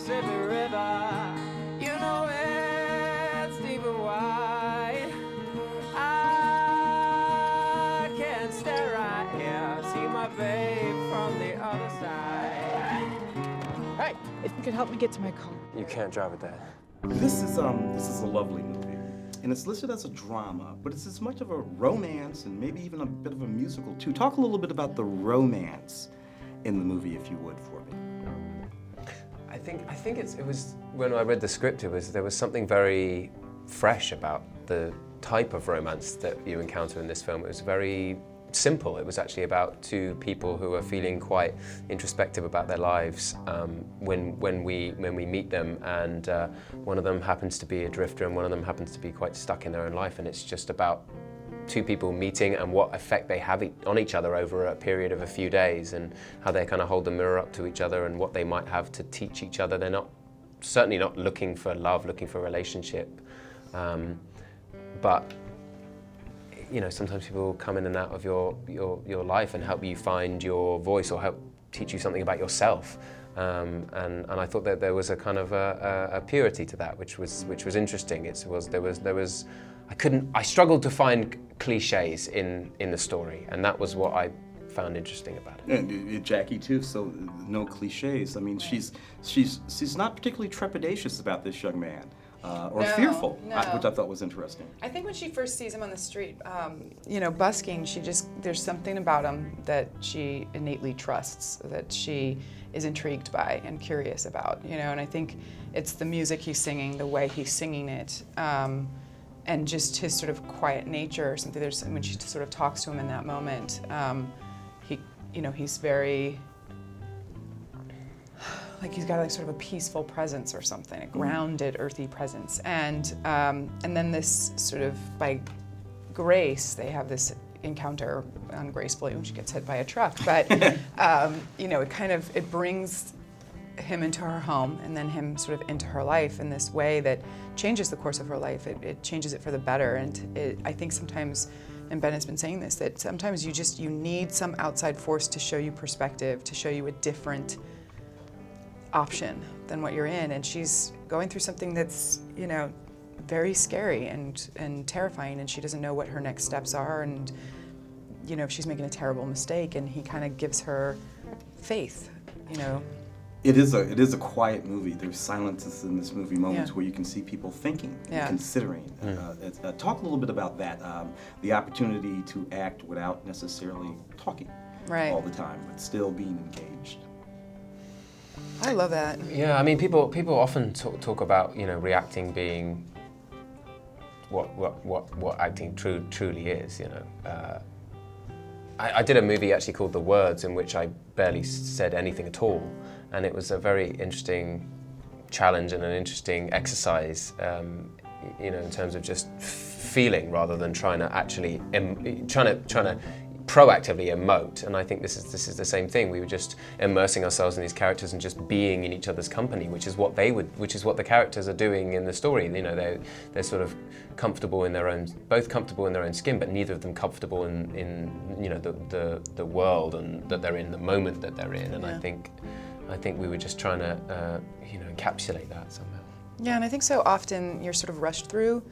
Mississippi River. You know it's deep and wide. I can stare right here, see my babe from the other side. Hey, if you could help me get to my car. You can't drive with that. This is a lovely movie, and it's listed as a drama, but it's as much of a romance and maybe even a bit of a musical too. Talk a little bit about the romance in the movie, if you would, for me. I think it was when I read the script, there was something very fresh about the type of romance that you encounter in this film. It was very simple. It was actually about two people who are feeling quite introspective about their lives when we meet them, and one of them happens to be a drifter and one of them happens to be quite stuck in their own life, and it's just about two people meeting and what effect they have on each other over a period of a few days, and how they kind of hold the mirror up to each other and what they might have to teach each other. They're certainly not looking for love, looking for a relationship, but you know, sometimes people come in and out of your life and help you find your voice or help teach you something about yourself. And I thought that there was a kind of a purity to that, which was interesting. I struggled to find cliches in the story, and that was what I found interesting about it. And Jackie too, so no cliches. I mean, she's not particularly trepidatious about this young man. Or fearful, which I thought was interesting. I think when she first sees him on the street, busking, there's something about him that she innately trusts, that she is intrigued by and curious about, and I think it's the music he's singing, the way he's singing it, and just his sort of quiet nature or something. When she sort of talks to him in that moment, he's very, like he's got sort of a peaceful presence or something, a grounded, earthy presence. And then this sort of, by grace, they have this encounter ungracefully when she gets hit by a truck. But, it brings him into her home and then him sort of into her life in this way that changes the course of her life. It changes it for the better. And I think sometimes, and Ben has been saying this, that sometimes you need some outside force to show you perspective, to show you a different option than what you're in, and she's going through something that's very scary and terrifying, and she doesn't know what her next steps are, and she's making a terrible mistake, and he kind of gives her faith. It is a quiet movie. There's silences in this movie, moments where you can see people thinking and considering. Talk a little bit about that, the opportunity to act without necessarily talking all the time, but still being engaged. I love that. Yeah, I mean, people often talk about reacting being what acting truly is. I did a movie actually called The Words, in which I barely said anything at all, and it was a very interesting challenge and an interesting exercise. In terms of just feeling rather than trying to actually trying to proactively emote, and I think this is the same thing. We were just immersing ourselves in these characters and just being in each other's company, which is what the characters are doing in the story. They're sort of comfortable in their own, both comfortable in their own skin, but neither of them comfortable in the world and that they're in, the moment that they're in. And I think we were just trying to encapsulate that somehow. Yeah, and I think so often you're sort of rushed through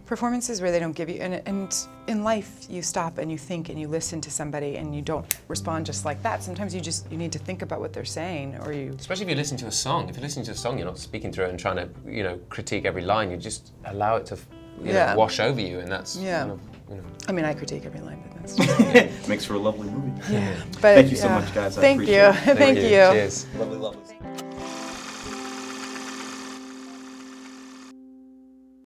performances where they don't give you, and in life you stop and you think and you listen to somebody and you don't respond just like that. Sometimes you need to think about what they're saying, or you... Especially if you listen to a song. If you're listening to a song, you're not speaking through it and trying to, critique every line. You just allow it to, wash over you, and that's kind of, I mean, I critique every line, but that's just... Makes for a lovely movie. Yeah. But, thank you so much, guys. I appreciate it. Thank you. Cheers. Lovely.